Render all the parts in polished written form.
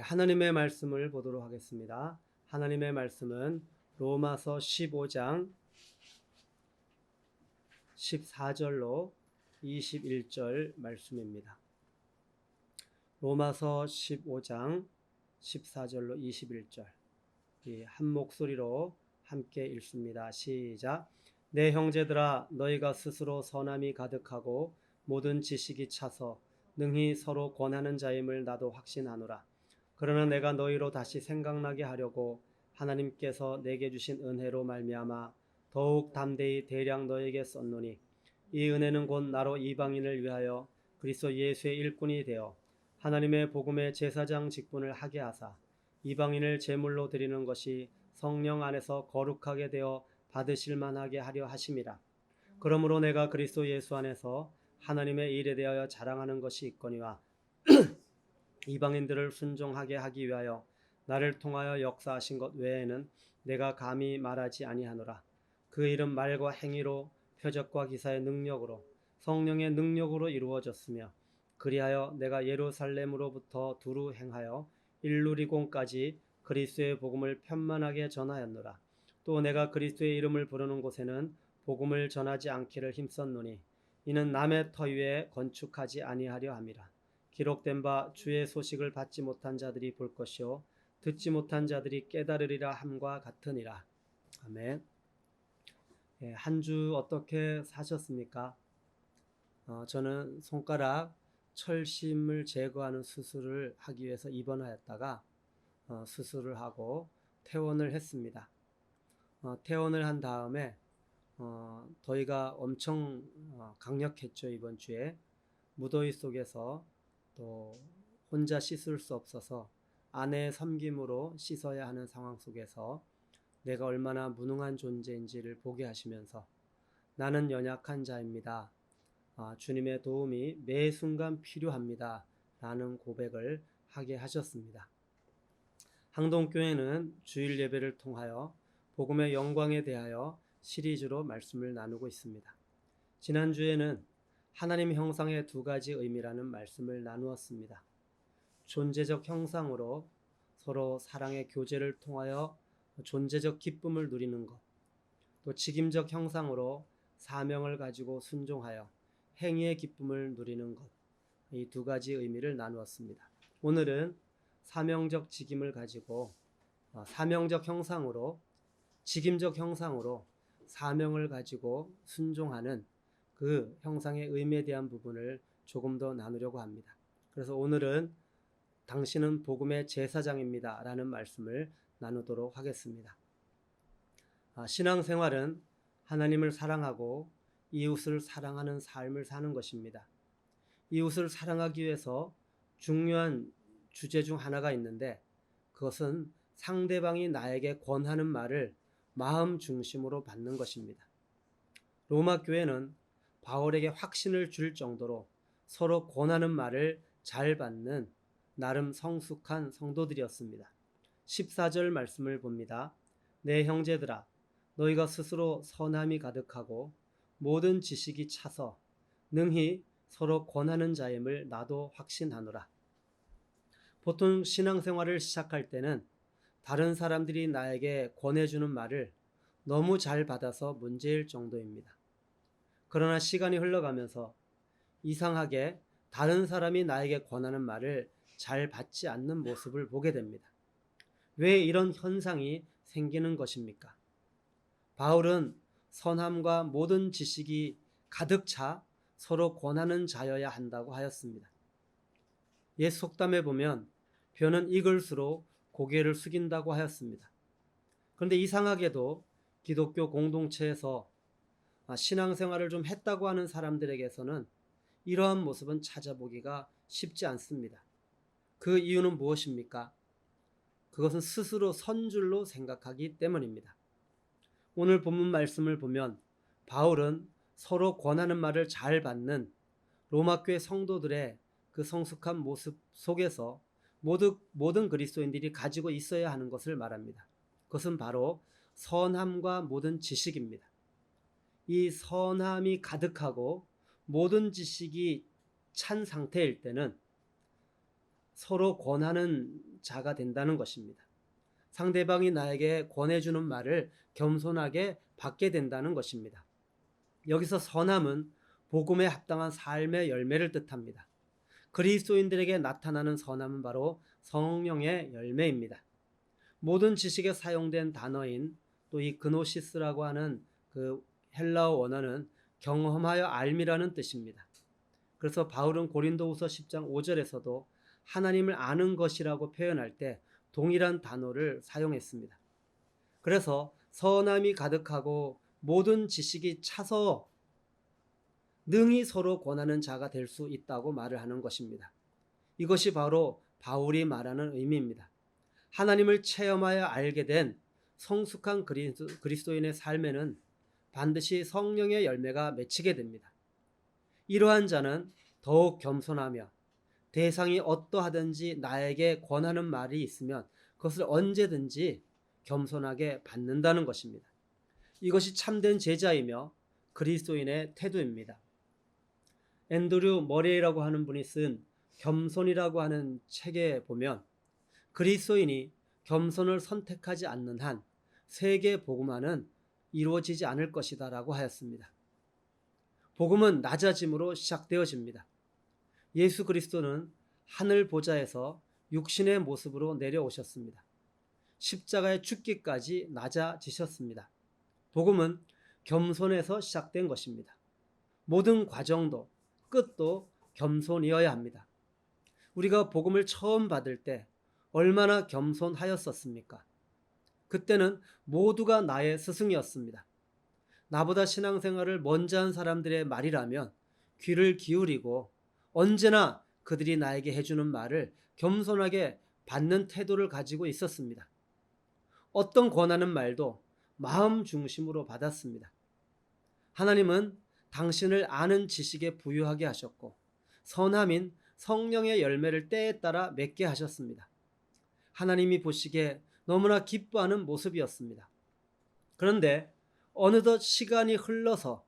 하나님의 말씀을 보도록 하겠습니다. 하나님의 말씀은 로마서 15장 14절로 21절 말씀입니다. 로마서 15장 14절로 21절 한 목소리로 함께 읽습니다. 시작. 내 형제들아, 너희가 스스로 선함이 가득하고 모든 지식이 차서 능히 서로 권하는 자임을 나도 확신하노라. 그러나 내가 너희로 다시 생각나게 하려고 하나님께서 내게 주신 은혜로 말미암아 더욱 담대히 대량 너에게 썼노니, 이 은혜는 곧 나로 이방인을 위하여 그리스도 예수의 일꾼이 되어 하나님의 복음의 제사장 직분을 하게 하사 이방인을 제물로 드리는 것이 성령 안에서 거룩하게 되어 받으실 만하게 하려 하심이라. 그러므로 내가 그리스도 예수 안에서 하나님의 일에 대하여 자랑하는 것이 있거니와 이방인들을 순종하게 하기 위하여 나를 통하여 역사하신 것 외에는 내가 감히 말하지 아니하노라. 그 일은 말과 행위로 표적과 기사의 능력으로 성령의 능력으로 이루어졌으며, 그리하여 내가 예루살렘으로부터 두루 행하여 일루리공까지 그리스도의 복음을 편만하게 전하였노라. 또 내가 그리스도의 이름을 부르는 곳에는 복음을 전하지 않기를 힘썼노니, 이는 남의 터 위에 건축하지 아니하려 함이라. 기록된 바 주의 소식을 받지 못한 자들이 볼 것이요 듣지 못한 자들이 깨달으리라 함과 같으니라. 아멘. 한 주 어떻게 사셨습니까? 저는 손가락 철심을 제거하는 수술을 하기 위해서 입원하였다가 수술을 하고 퇴원을 했습니다. 퇴원을 한 다음에 더위가 엄청 강력했죠. 이번 주에 무더위 속에서 또 혼자 씻을 수 없어서 아내의 섬김으로 씻어야 하는 상황 속에서 내가 얼마나 무능한 존재인지를 보게 하시면서 나는 연약한 자입니다. 주님의 도움이 매 순간 필요합니다. 라는 고백을 하게 하셨습니다. 항동교회는 주일 예배를 통하여 복음의 영광에 대하여 시리즈로 말씀을 나누고 있습니다. 지난주에는 하나님 형상의 두 가지 의미라는 말씀을 나누었습니다. 존재적 형상으로 서로 사랑의 교제를 통하여 존재적 기쁨을 누리는 것, 또 직임적 형상으로 사명을 가지고 순종하여 행위의 기쁨을 누리는 것, 이 두 가지 의미를 나누었습니다. 오늘은 사명적 직임을 가지고 사명적 형상으로 직임적 형상으로 사명을 가지고 순종하는 그 형상의 의미에 대한 부분을 조금 더 나누려고 합니다. 그래서 오늘은 당신은 복음의 제사장입니다 라는 말씀을 나누도록 하겠습니다. 신앙생활은 하나님을 사랑하고 이웃을 사랑하는 삶을 사는 것입니다. 이웃을 사랑하기 위해서 중요한 주제 중 하나가 있는데, 그것은 상대방이 나에게 권하는 말을 마음 중심으로 받는 것입니다. 로마 교회는 바울에게 확신을 줄 정도로 서로 권하는 말을 잘 받는 나름 성숙한 성도들이었습니다. 14절 말씀을 봅니다. 내 형제들아, 너희가 스스로 선함이 가득하고 모든 지식이 차서 능히 서로 권하는 자임을 나도 확신하노라. 보통 신앙생활을 시작할 때는 다른 사람들이 나에게 권해주는 말을 너무 잘 받아서 문제일 정도입니다. 그러나 시간이 흘러가면서 이상하게 다른 사람이 나에게 권하는 말을 잘 받지 않는 모습을 보게 됩니다. 왜 이런 현상이 생기는 것입니까? 바울은 선함과 모든 지식이 가득 차 서로 권하는 자여야 한다고 하였습니다. 옛 속담에 보면 벼는 익을수록 고개를 숙인다고 하였습니다. 그런데 이상하게도 기독교 공동체에서 신앙생활을 좀 했다고 하는 사람들에게서는 이러한 모습은 찾아보기가 쉽지 않습니다. 그 이유는 무엇입니까? 그것은 스스로 선줄로 생각하기 때문입니다. 오늘 본문 말씀을 보면 바울은 서로 권하는 말을 잘 받는 로마교회 성도들의 그 성숙한 모습 속에서 모든 그리스도인들이 가지고 있어야 하는 것을 말합니다. 그것은 바로 선함과 모든 지식입니다. 이 선함이 가득하고 모든 지식이 찬 상태일 때는 서로 권하는 자가 된다는 것입니다. 상대방이 나에게 권해주는 말을 겸손하게 받게 된다는 것입니다. 여기서 선함은 복음에 합당한 삶의 열매를 뜻합니다. 그리스도인들에게 나타나는 선함은 바로 성령의 열매입니다. 모든 지식에 사용된 단어인 또 이 그노시스라고 하는 그 헬라어 원어는 경험하여 알미라는 뜻입니다. 그래서 바울은 고린도후서 10장 5절에서도 하나님을 아는 것이라고 표현할 때 동일한 단어를 사용했습니다. 그래서 선함이 가득하고 모든 지식이 차서 능히 서로 권하는 자가 될 수 있다고 말을 하는 것입니다. 이것이 바로 바울이 말하는 의미입니다. 하나님을 체험하여 알게 된 성숙한 그리스도인의 삶에는 반드시 성령의 열매가 맺히게 됩니다. 이러한 자는 더욱 겸손하며 대상이 어떠하든지 나에게 권하는 말이 있으면 그것을 언제든지 겸손하게 받는다는 것입니다. 이것이 참된 제자이며 그리스도인의 태도입니다. 앤드류 머레이라고 하는 분이 쓴 겸손이라고 하는 책에 보면 그리스도인이 겸손을 선택하지 않는 한 세계 복음화는 이루어지지 않을 것이다 라고 하였습니다. 복음은 낮아짐으로 시작되어집니다. 예수 그리스도는 하늘 보좌에서 육신의 모습으로 내려오셨습니다. 십자가에 죽기까지 낮아지셨습니다. 복음은 겸손에서 시작된 것입니다. 모든 과정도 끝도 겸손이어야 합니다. 우리가 복음을 처음 받을 때 얼마나 겸손하였었습니까? 그때는 모두가 나의 스승이었습니다. 나보다 신앙생활을 먼저 한 사람들의 말이라면 귀를 기울이고 언제나 그들이 나에게 해주는 말을 겸손하게 받는 태도를 가지고 있었습니다. 어떤 권하는 말도 마음 중심으로 받았습니다. 하나님은 당신을 아는 지식에 부유하게 하셨고 선함인 성령의 열매를 때에 따라 맺게 하셨습니다. 하나님이 보시기에 너무나 기뻐하는 모습이었습니다. 그런데 어느덧 시간이 흘러서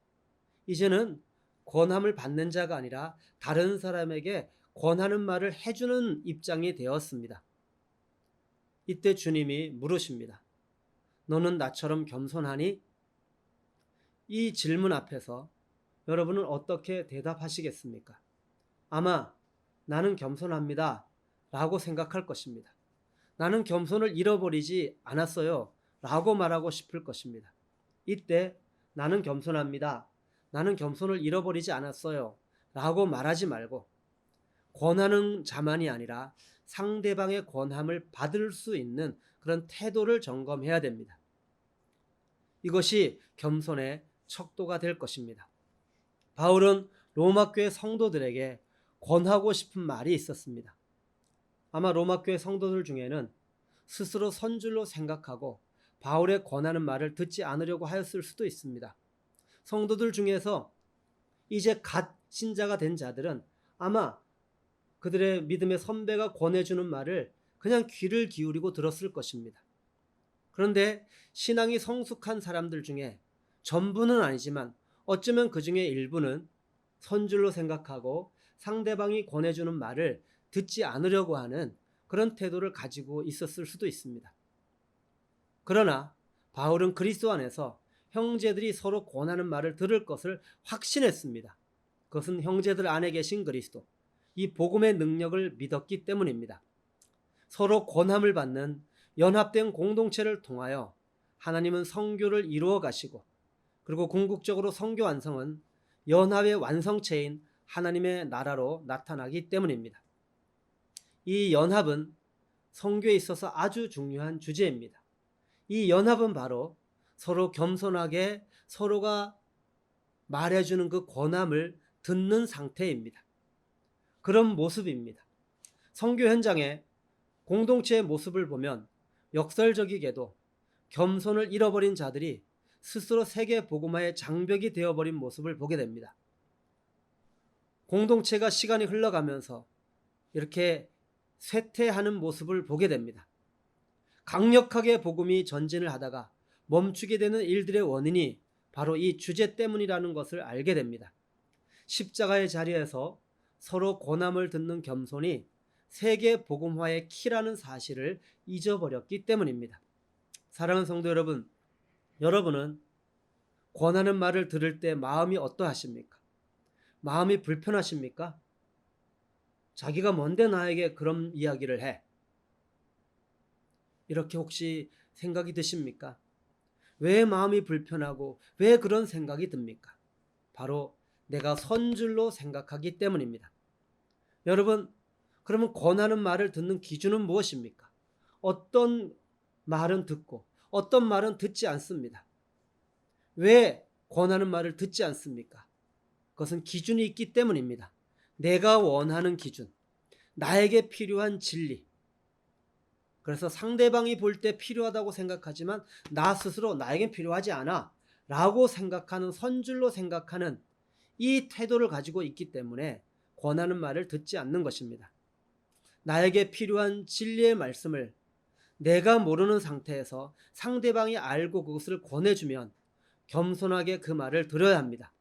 이제는 권함을 받는 자가 아니라 다른 사람에게 권하는 말을 해주는 입장이 되었습니다. 이때 주님이 물으십니다. 너는 나처럼 겸손하니? 이 질문 앞에서 여러분은 어떻게 대답하시겠습니까? 아마 나는 겸손합니다 라고 생각할 것입니다. 나는 겸손을 잃어버리지 않았어요 라고 말하고 싶을 것입니다. 이때 나는 겸손합니다. 나는 겸손을 잃어버리지 않았어요 라고 말하지 말고 권하는 자만이 아니라 상대방의 권함을 받을 수 있는 그런 태도를 점검해야 됩니다. 이것이 겸손의 척도가 될 것입니다. 바울은 로마교회 성도들에게 권하고 싶은 말이 있었습니다. 아마 로마교회 성도들 중에는 스스로 선줄로 생각하고 바울의 권하는 말을 듣지 않으려고 하였을 수도 있습니다. 성도들 중에서 이제 갓 신자가 된 자들은 아마 그들의 믿음의 선배가 권해주는 말을 그냥 귀를 기울이고 들었을 것입니다. 그런데 신앙이 성숙한 사람들 중에 전부는 아니지만 어쩌면 그 중에 일부는 선줄로 생각하고 상대방이 권해주는 말을 듣지 않으려고 하는 그런 태도를 가지고 있었을 수도 있습니다. 그러나 바울은 그리스도 안에서 형제들이 서로 권하는 말을 들을 것을 확신했습니다. 그것은 형제들 안에 계신 그리스도, 이 복음의 능력을 믿었기 때문입니다. 서로 권함을 받는 연합된 공동체를 통하여 하나님은 선교를 이루어 가시고 그리고 궁극적으로 선교 완성은 연합의 완성체인 하나님의 나라로 나타나기 때문입니다. 이 연합은 선교에 있어서 아주 중요한 주제입니다. 이 연합은 바로 서로 겸손하게 서로가 말해주는 그 권함을 듣는 상태입니다. 그런 모습입니다. 선교 현장에 공동체의 모습을 보면 역설적이게도 겸손을 잃어버린 자들이 스스로 세계 복음화의 장벽이 되어버린 모습을 보게 됩니다. 공동체가 시간이 흘러가면서 이렇게 쇠퇴하는 모습을 보게 됩니다. 강력하게 복음이 전진을 하다가 멈추게 되는 일들의 원인이 바로 이 주제 때문이라는 것을 알게 됩니다. 십자가의 자리에서 서로 고난을 듣는 겸손이 세계 복음화의 키라는 사실을 잊어버렸기 때문입니다. 사랑하는 성도 여러분, 여러분은 권하는 말을 들을 때 마음이 어떠하십니까? 마음이 불편하십니까? 자기가 뭔데 나에게 그런 이야기를 해? 이렇게 혹시 생각이 드십니까? 왜 마음이 불편하고 왜 그런 생각이 듭니까? 바로 내가 선줄로 생각하기 때문입니다. 여러분, 그러면 권하는 말을 듣는 기준은 무엇입니까? 어떤 말은 듣고 어떤 말은 듣지 않습니다. 왜 권하는 말을 듣지 않습니까? 그것은 기준이 있기 때문입니다. 내가 원하는 기준, 나에게 필요한 진리. 그래서 상대방이 볼 때 필요하다고 생각하지만 나 스스로 나에겐 필요하지 않아 라고 생각하는, 선줄로 생각하는 이 태도를 가지고 있기 때문에 권하는 말을 듣지 않는 것입니다. 나에게 필요한 진리의 말씀을 내가 모르는 상태에서 상대방이 알고 그것을 권해주면 겸손하게 그 말을 들어야 합니다.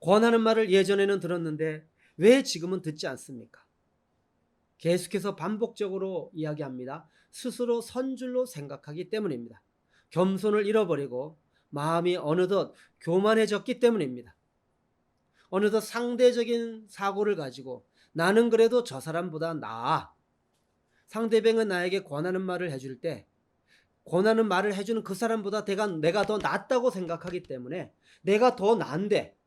권하는 말을 예전에는 들었는데 왜 지금은 듣지 않습니까? 계속해서 반복적으로 이야기합니다. 스스로 선줄로 생각하기 때문입니다. 겸손을 잃어버리고 마음이 어느덧 교만해졌기 때문입니다. 어느덧 상대적인 사고를 가지고 나는 그래도 저 사람보다 나아. 상대방은 나에게 권하는 말을 해줄 때 권하는 말을 해주는 그 사람보다 내가 더 낫다고 생각하기 때문에 내가 더 나은데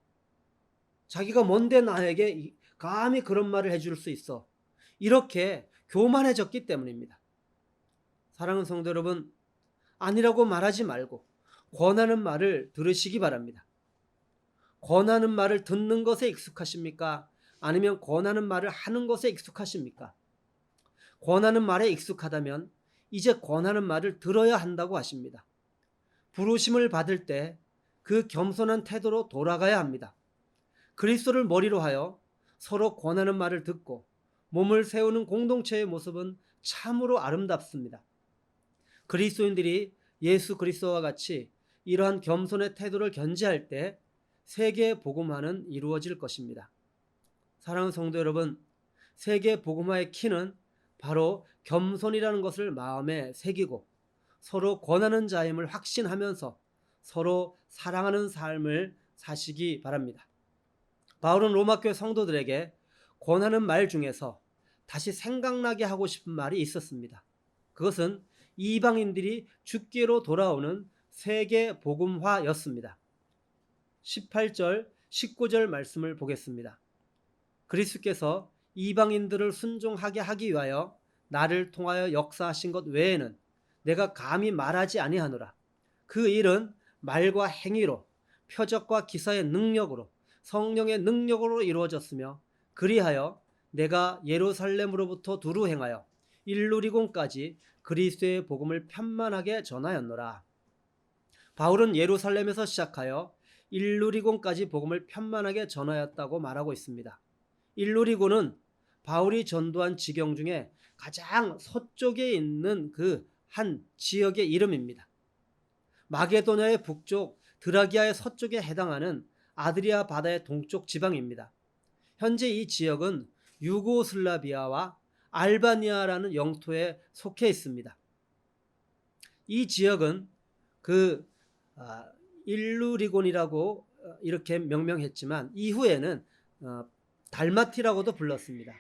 자기가 뭔데 나에게 감히 그런 말을 해줄 수 있어. 이렇게 교만해졌기 때문입니다. 사랑하는 성도 여러분, 아니라고 말하지 말고 권하는 말을 들으시기 바랍니다. 권하는 말을 듣는 것에 익숙하십니까? 아니면 권하는 말을 하는 것에 익숙하십니까? 권하는 말에 익숙하다면 이제 권하는 말을 들어야 한다고 하십니다. 부르심을 받을 때 그 겸손한 태도로 돌아가야 합니다. 그리스도를 머리로 하여 서로 권하는 말을 듣고 몸을 세우는 공동체의 모습은 참으로 아름답습니다. 그리스도인들이 예수 그리스도와 같이 이러한 겸손의 태도를 견지할 때 세계 복음화는 이루어질 것입니다. 사랑하는 성도 여러분, 세계 복음화의 키는 바로 겸손이라는 것을 마음에 새기고 서로 권하는 자임을 확신하면서 서로 사랑하는 삶을 사시기 바랍니다. 바울은 로마교회 성도들에게 권하는 말 중에서 다시 생각나게 하고 싶은 말이 있었습니다. 그것은 이방인들이 주께로 돌아오는 세계 복음화였습니다. 18절, 19절 말씀을 보겠습니다. 그리스도께서 이방인들을 순종하게 하기 위하여 나를 통하여 역사하신 것 외에는 내가 감히 말하지 아니하노라. 그 일은 말과 행위로, 표적과 기사의 능력으로, 성령의 능력으로 이루어졌으며 그리하여 내가 예루살렘으로부터 두루 행하여 일루리곤까지 그리스도의 복음을 편만하게 전하였노라. 바울은 예루살렘에서 시작하여 일루리곤까지 복음을 편만하게 전하였다고 말하고 있습니다. 일루리곤은 바울이 전도한 지경 중에 가장 서쪽에 있는 그 한 지역의 이름입니다. 마게도냐의 북쪽, 드라기아의 서쪽에 해당하는 아드리아 바다의 동쪽 지방입니다. 현재 이 지역은 유고슬라비아와 알바니아라는 영토에 속해 있습니다. 이 지역은 그 일루리곤이라고 이렇게 명명했지만 이후에는 달마티라고도 불렀습니다.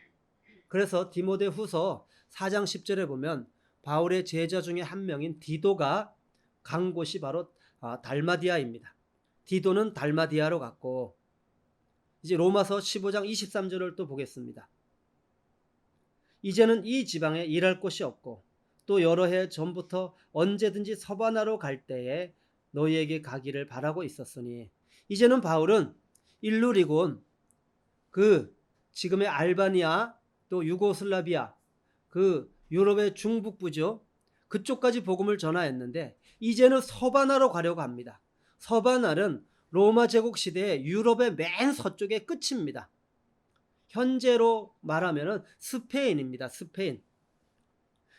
그래서 디모데후서 4장 10절에 보면 바울의 제자 중에 한 명인 디도가 간 곳이 바로 달마디아입니다. 디도는 달마디아로 갔고, 이제 로마서 15장 23절을 또 보겠습니다. 이제는 이 지방에 일할 곳이 없고 또 여러 해 전부터 언제든지 서바나로 갈 때에 너희에게 가기를 바라고 있었으니, 이제는 바울은 일루리곤, 그 지금의 알바니아, 또 유고슬라비아, 그 유럽의 중북부죠. 그쪽까지 복음을 전하였는데 이제는 서바나로 가려고 합니다. 서바나는 로마 제국 시대의 유럽의 맨 서쪽의 끝입니다. 현재로 말하면 스페인입니다. 스페인.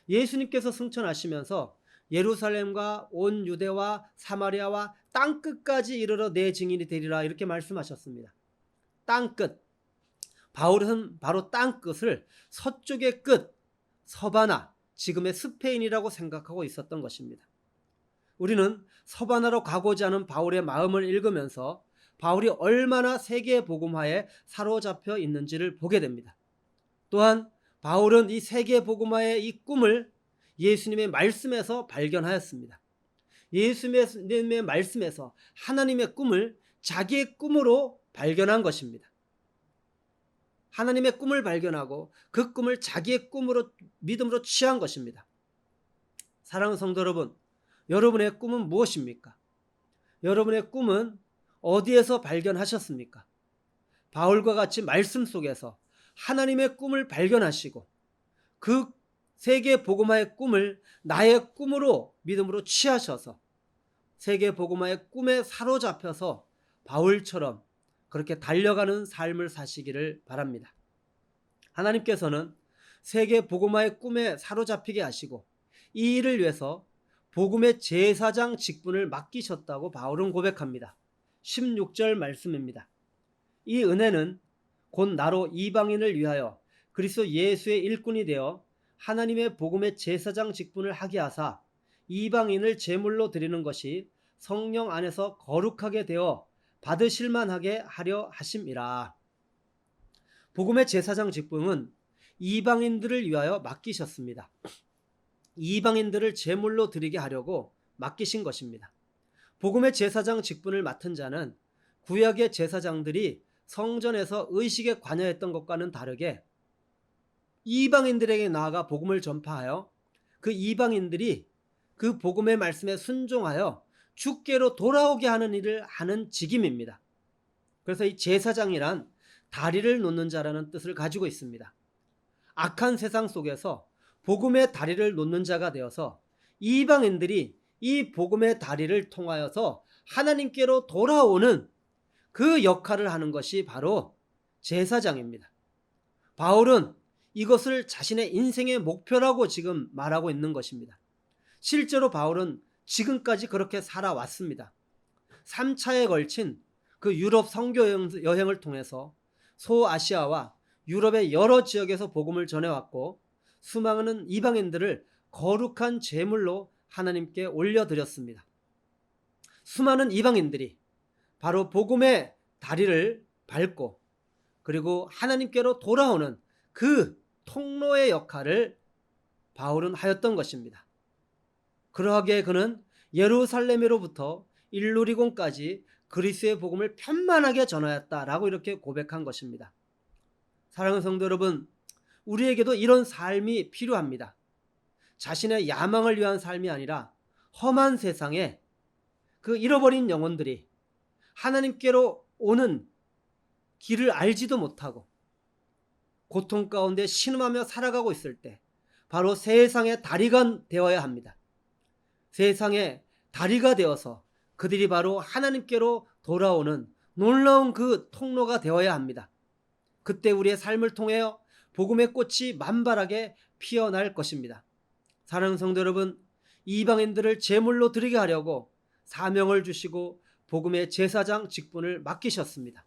예수님께서 승천하시면서 예루살렘과 온 유대와 사마리아와 땅끝까지 이르러 내 증인이 되리라 이렇게 말씀하셨습니다. 땅끝. 바울은 바로 땅끝을 서쪽의 끝, 서바나, 지금의 스페인이라고 생각하고 있었던 것입니다. 우리는 서바나로 가고자 하는 바울의 마음을 읽으면서 바울이 얼마나 세계 복음화에 사로잡혀 있는지를 보게 됩니다. 또한 바울은 이 세계 복음화의 이 꿈을 예수님의 말씀에서 발견하였습니다. 예수님의 말씀에서 하나님의 꿈을 자기의 꿈으로 발견한 것입니다. 하나님의 꿈을 발견하고 그 꿈을 자기의 꿈으로 믿음으로 취한 것입니다. 사랑하는 성도 여러분, 여러분의 꿈은 무엇입니까? 여러분의 꿈은 어디에서 발견하셨습니까? 바울과 같이 말씀 속에서 하나님의 꿈을 발견하시고 그 세계 복음화의 꿈을 나의 꿈으로 믿음으로 취하셔서 세계 복음화의 꿈에 사로잡혀서 바울처럼 그렇게 달려가는 삶을 사시기를 바랍니다. 하나님께서는 세계 복음화의 꿈에 사로잡히게 하시고 이 일을 위해서 복음의 제사장 직분을 맡기셨다고 바울은 고백합니다. 16절 말씀입니다. 이 은혜는 곧 나로 이방인을 위하여 그리스도 예수의 일꾼이 되어 하나님의 복음의 제사장 직분을 하게 하사 이방인을 제물로 드리는 것이 성령 안에서 거룩하게 되어 받으실 만하게 하려 하심이라. 복음의 제사장 직분은 이방인들을 위하여 맡기셨습니다. 이방인들을 제물로 드리게 하려고 맡기신 것입니다. 복음의 제사장 직분을 맡은 자는 구약의 제사장들이 성전에서 의식에 관여했던 것과는 다르게 이방인들에게 나아가 복음을 전파하여 그 이방인들이 그 복음의 말씀에 순종하여 주께로 돌아오게 하는 일을 하는 직임입니다. 그래서 이 제사장이란 다리를 놓는 자라는 뜻을 가지고 있습니다. 악한 세상 속에서 복음의 다리를 놓는 자가 되어서 이방인들이 이 복음의 다리를 통하여서 하나님께로 돌아오는 그 역할을 하는 것이 바로 제사장입니다. 바울은 이것을 자신의 인생의 목표라고 지금 말하고 있는 것입니다. 실제로 바울은 지금까지 그렇게 살아왔습니다. 3차에 걸친 그 유럽 선교 여행을 통해서 소아시아와 유럽의 여러 지역에서 복음을 전해왔고 수많은 이방인들을 거룩한 제물로 하나님께 올려드렸습니다. 수많은 이방인들이 바로 복음의 다리를 밟고 그리고 하나님께로 돌아오는 그 통로의 역할을 바울은 하였던 것입니다. 그러하기에 그는 예루살렘으로부터 일루리곤까지 그리스도의 복음을 편만하게 전하였다라고 이렇게 고백한 것입니다. 사랑하는 성도 여러분, 우리에게도 이런 삶이 필요합니다. 자신의 야망을 위한 삶이 아니라 험한 세상에 그 잃어버린 영혼들이 하나님께로 오는 길을 알지도 못하고 고통 가운데 신음하며 살아가고 있을 때 바로 세상의 다리가 되어야 합니다. 세상의 다리가 되어서 그들이 바로 하나님께로 돌아오는 놀라운 그 통로가 되어야 합니다. 그때 우리의 삶을 통하여 복음의 꽃이 만발하게 피어날 것입니다. 사랑하는 성도 여러분, 이방인들을 제물로 드리게 하려고 사명을 주시고 복음의 제사장 직분을 맡기셨습니다.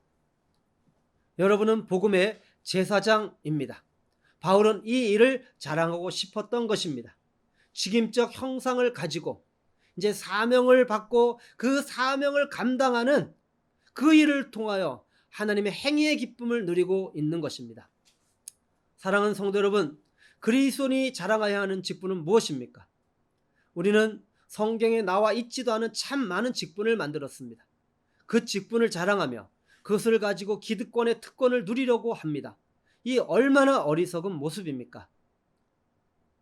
여러분은 복음의 제사장입니다. 바울은 이 일을 자랑하고 싶었던 것입니다. 직임적 형상을 가지고 이제 사명을 받고 그 사명을 감당하는 그 일을 통하여 하나님의 행위의 기쁨을 누리고 있는 것입니다. 사랑하는 성도 여러분, 그리스도인이 자랑해야 하는 직분은 무엇입니까? 우리는 성경에 나와 있지도 않은 참 많은 직분을 만들었습니다. 그 직분을 자랑하며 그것을 가지고 기득권의 특권을 누리려고 합니다. 이 얼마나 어리석은 모습입니까?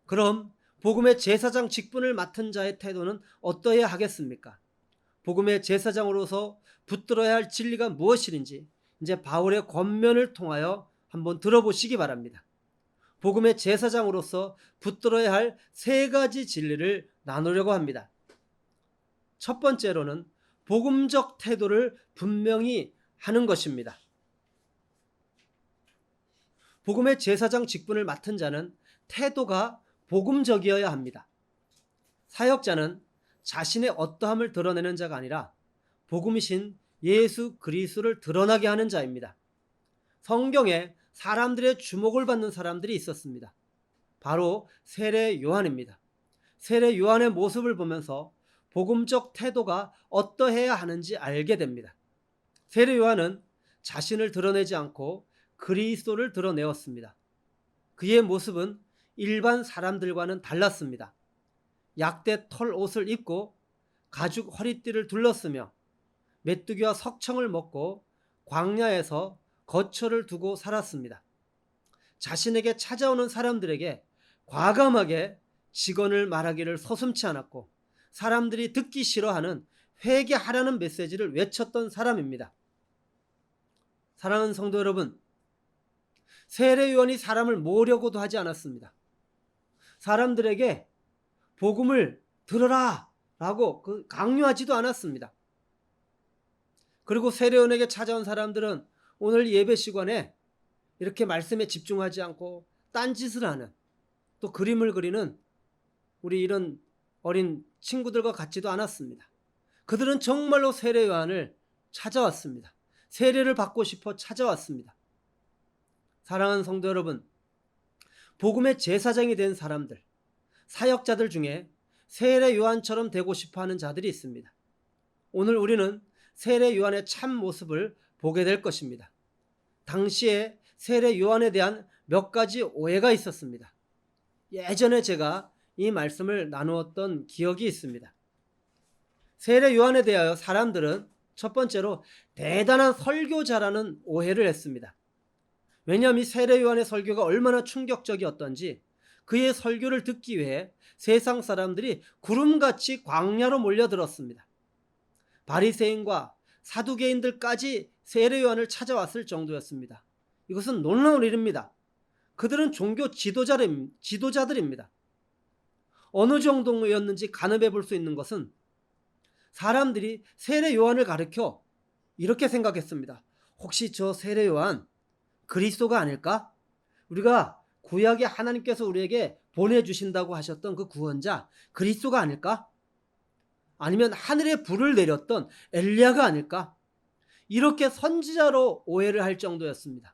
그럼 복음의 제사장 직분을 맡은 자의 태도는 어떠해야 하겠습니까? 복음의 제사장으로서 붙들어야 할 진리가 무엇인지 이제 바울의 권면을 통하여 한번 들어보시기 바랍니다. 복음의 제사장으로서 붙들어야 할 세 가지 진리를 나누려고 합니다. 첫 번째로는 복음적 태도를 분명히 하는 것입니다. 복음의 제사장 직분을 맡은 자는 태도가 복음적이어야 합니다. 사역자는 자신의 어떠함을 드러내는 자가 아니라 복음이신 예수 그리스도를 드러나게 하는 자입니다. 성경에 사람들의 주목을 받는 사람들이 있었습니다. 바로 세례 요한입니다. 세례 요한의 모습을 보면서 복음적 태도가 어떠해야 하는지 알게 됩니다. 세례 요한은 자신을 드러내지 않고 그리스도를 드러내었습니다. 그의 모습은 일반 사람들과는 달랐습니다. 약대 털 옷을 입고 가죽 허리띠를 둘렀으며 메뚜기와 석청을 먹고 광야에서 거처를 두고 살았습니다. 자신에게 찾아오는 사람들에게 과감하게 직언을 말하기를 서슴지 않았고 사람들이 듣기 싫어하는 회개하라는 메시지를 외쳤던 사람입니다. 사랑하는 성도 여러분, 세례 요한이 사람을 모으려고도 하지 않았습니다. 사람들에게 복음을 들어라 라고 강요하지도 않았습니다. 그리고 세례 요한에게 찾아온 사람들은 오늘 예배 시간에 이렇게 말씀에 집중하지 않고 딴짓을 하는, 또 그림을 그리는 우리 이런 어린 친구들과 같지도 않았습니다. 그들은 정말로 세례 요한을 찾아왔습니다. 세례를 받고 싶어 찾아왔습니다. 사랑하는 성도 여러분, 복음의 제사장이 된 사람들, 사역자들 중에 세례 요한처럼 되고 싶어 하는 자들이 있습니다. 오늘 우리는 세례 요한의 참 모습을 보게 될 것입니다. 당시에 세례 요한에 대한 몇 가지 오해가 있었습니다. 예전에 제가 이 말씀을 나누었던 기억이 있습니다. 세례 요한에 대하여 사람들은 첫 번째로 대단한 설교자라는 오해를 했습니다. 왜냐하면 이 세례 요한의 설교가 얼마나 충격적이었던지 그의 설교를 듣기 위해 세상 사람들이 구름같이 광야로 몰려들었습니다. 바리새인과 사두개인들까지 세례 요한을 찾아왔을 정도였습니다. 이것은 놀라운 일입니다. 그들은 종교 지도자들입니다. 어느 정도였는지 가늠해 볼 수 있는 것은 사람들이 세례 요한을 가리켜 이렇게 생각했습니다. 혹시 저 세례 요한 그리스도가 아닐까? 우리가 구약에 하나님께서 우리에게 보내주신다고 하셨던 그 구원자 그리스도가 아닐까? 아니면 하늘에 불을 내렸던 엘리야가 아닐까? 이렇게 선지자로 오해를 할 정도였습니다.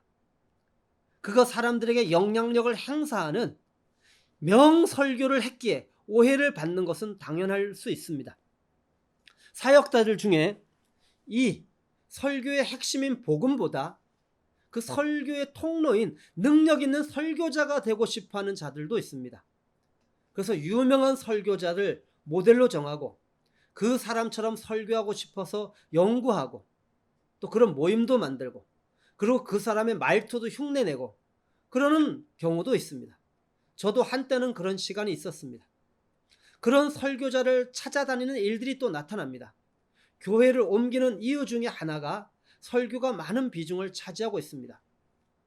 그가 사람들에게 영향력을 행사하는 명설교를 했기에 오해를 받는 것은 당연할 수 있습니다. 사역자들 중에 이 설교의 핵심인 복음보다 그 설교의 통로인 능력 있는 설교자가 되고 싶어하는 자들도 있습니다. 그래서 유명한 설교자를 모델로 정하고 그 사람처럼 설교하고 싶어서 연구하고 또 그런 모임도 만들고 그리고 그 사람의 말투도 흉내내고 그러는 경우도 있습니다. 저도 한때는 그런 시간이 있었습니다. 그런 설교자를 찾아다니는 일들이 또 나타납니다. 교회를 옮기는 이유 중에 하나가 설교가 많은 비중을 차지하고 있습니다.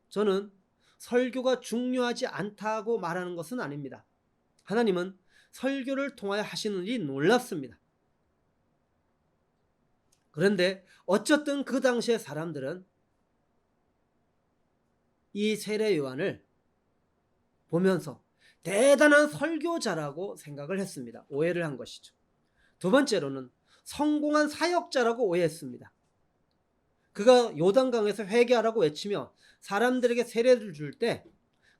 저는 설교가 중요하지 않다고 말하는 것은 아닙니다. 하나님은 설교를 통하여 하시는 일이 놀랍습니다. 그런데 어쨌든 그 당시의 사람들은 이 세례 요한을 보면서 대단한 설교자라고 생각을 했습니다. 오해를 한 것이죠. 두 번째로는 성공한 사역자라고 오해했습니다. 그가 요단강에서 회개하라고 외치며 사람들에게 세례를 줄 때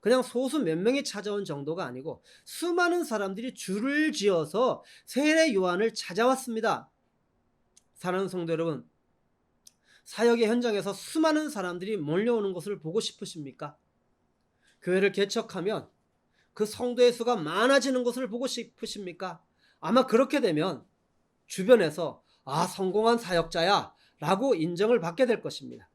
그냥 소수 몇 명이 찾아온 정도가 아니고 수많은 사람들이 줄을 지어서 세례 요한을 찾아왔습니다. 사랑하는 성도 여러분, 사역의 현장에서 수많은 사람들이 몰려오는 것을 보고 싶으십니까? 교회를 개척하면 그 성도의 수가 많아지는 것을 보고 싶으십니까? 아마 그렇게 되면 주변에서 성공한 사역자야 라고 인정을 받게 될 것입니다.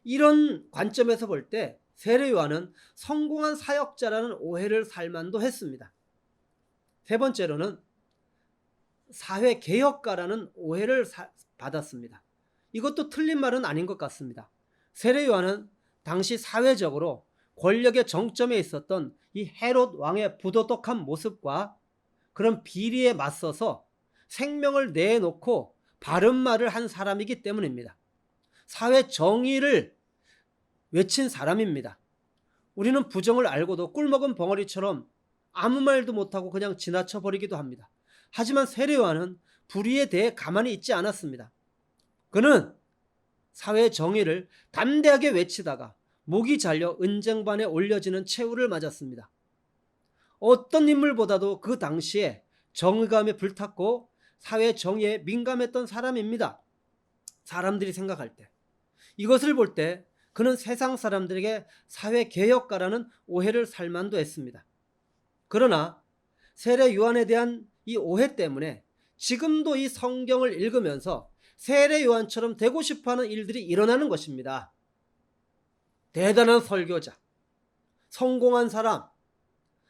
이런 관점에서 볼 때 세례 요한은 성공한 사역자라는 오해를 살 만도 했습니다. 세 번째로는 사회개혁가라는 오해를 받았습니다. 이것도 틀린 말은 아닌 것 같습니다. 세례 요한은 당시 사회적으로 권력의 정점에 있었던 이 헤롯 왕의 부도덕한 모습과 그런 비리에 맞서서 생명을 내놓고 바른 말을 한 사람이기 때문입니다. 사회 정의를 외친 사람입니다. 우리는 부정을 알고도 꿀먹은 벙어리처럼 아무 말도 못하고 그냥 지나쳐 버리기도 합니다. 하지만 세례 요한은 불의에 대해 가만히 있지 않았습니다. 그는 사회 정의를 담대하게 외치다가 목이 잘려 은쟁반에 올려지는 최후를 맞았습니다. 어떤 인물보다도 그 당시에 정의감에 불탔고 사회 정의에 민감했던 사람입니다. 사람들이 생각할 때, 이것을 볼 때 그는 세상 사람들에게 사회개혁가라는 오해를 살 만도 했습니다. 그러나 세례 요한에 대한 이 오해 때문에 지금도 이 성경을 읽으면서 세례 요한처럼 되고 싶어하는 일들이 일어나는 것입니다. 대단한 설교자, 성공한 사람,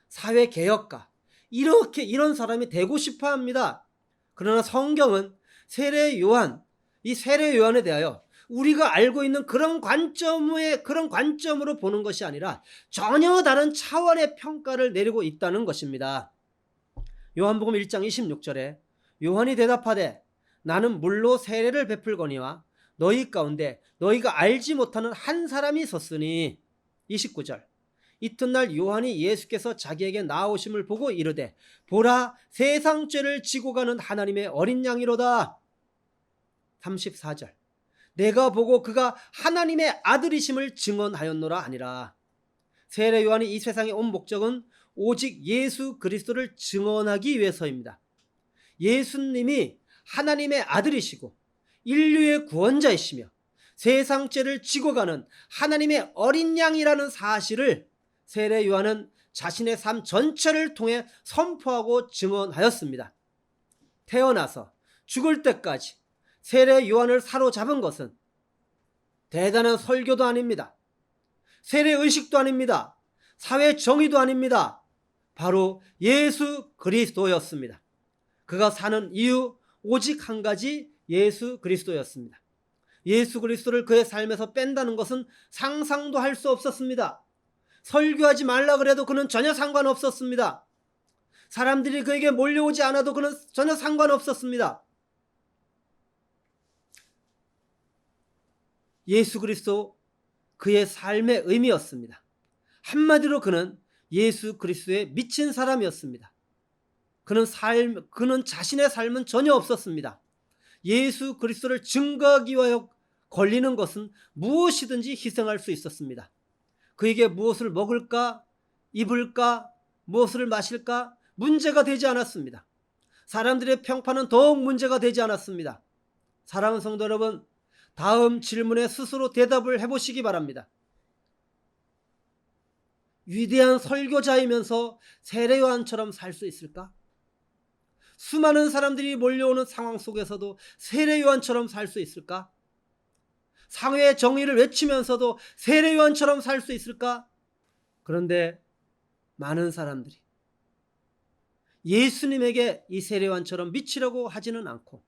사회개혁가, 이런 사람이 되고 싶어 합니다. 그러나 성경은 세례 요한에 대하여 우리가 알고 있는 그런 관점으로 보는 것이 아니라 전혀 다른 차원의 평가를 내리고 있다는 것입니다. 요한복음 1장 26절에 요한이 대답하되 나는 물로 세례를 베풀거니와 너희 가운데 너희가 알지 못하는 한 사람이 섰으니 29절 이튿날 요한이 예수께서 자기에게 나오심을 보고 이르되 보라 세상 죄를 지고 가는 하나님의 어린 양이로다. 34절 내가 보고 그가 하나님의 아들이심을 증언하였노라 아니라. 세례 요한이 이 세상에 온 목적은 오직 예수 그리스도를 증언하기 위해서입니다. 예수님이 하나님의 아들이시고 인류의 구원자이시며 세상 죄를 지고 가는 하나님의 어린 양이라는 사실을 세례 요한은 자신의 삶 전체를 통해 선포하고 증언하였습니다. 태어나서 죽을 때까지 세례 요한을 사로잡은 것은 대단한 설교도 아닙니다. 세례의식도 아닙니다. 사회 정의도 아닙니다. 바로 예수 그리스도였습니다. 그가 사는 이유 오직 한 가지 예수 그리스도였습니다. 예수 그리스도를 그의 삶에서 뺀다는 것은 상상도 할 수 없었습니다. 설교하지 말라 그래도 그는 전혀 상관없었습니다. 사람들이 그에게 몰려오지 않아도 그는 전혀 상관없었습니다. 예수 그리스도 그의 삶의 의미였습니다. 한마디로 그는 예수 그리스도에 미친 사람이었습니다. 그는 자신의 삶은 전혀 없었습니다. 예수 그리스도를 증거하기 위하여 걸리는 것은 무엇이든지 희생할 수 있었습니다. 그에게 무엇을 먹을까, 입을까, 무엇을 마실까 문제가 되지 않았습니다. 사람들의 평판은 더욱 문제가 되지 않았습니다. 사랑하는 성도 여러분, 다음 질문에 스스로 대답을 해보시기 바랍니다. 위대한 설교자이면서 세례 요한처럼 살 수 있을까? 수많은 사람들이 몰려오는 상황 속에서도 세례 요한처럼 살 수 있을까? 사회의 정의를 외치면서도 세례 요한처럼 살 수 있을까? 그런데 많은 사람들이 예수님에게 이 세례 요한처럼 미치려고 하지는 않고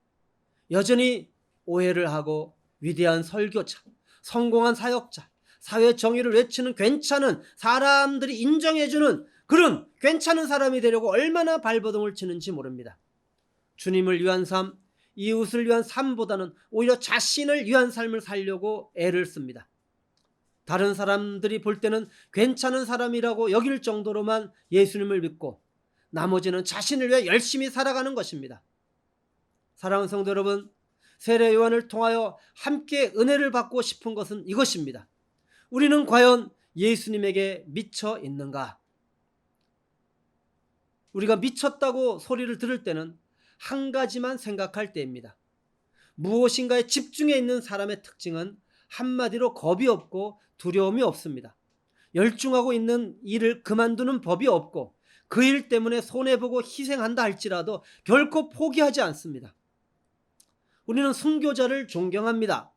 여전히 오해를 하고 위대한 설교자, 성공한 사역자, 사회 정의를 외치는 괜찮은 사람들이 인정해주는 그런 괜찮은 사람이 되려고 얼마나 발버둥을 치는지 모릅니다. 주님을 위한 삶, 이웃을 위한 삶보다는 오히려 자신을 위한 삶을 살려고 애를 씁니다. 다른 사람들이 볼 때는 괜찮은 사람이라고 여길 정도로만 예수님을 믿고 나머지는 자신을 위해 열심히 살아가는 것입니다. 사랑하는 성도 여러분, 세례 요한을 통하여 함께 은혜를 받고 싶은 것은 이것입니다. 우리는 과연 예수님에게 미쳐 있는가? 우리가 미쳤다고 소리를 들을 때는 한 가지만 생각할 때입니다. 무엇인가에 집중해 있는 사람의 특징은 한마디로 겁이 없고 두려움이 없습니다. 열중하고 있는 일을 그만두는 법이 없고 그 일 때문에 손해보고 희생한다 할지라도 결코 포기하지 않습니다. 우리는 순교자를 존경합니다.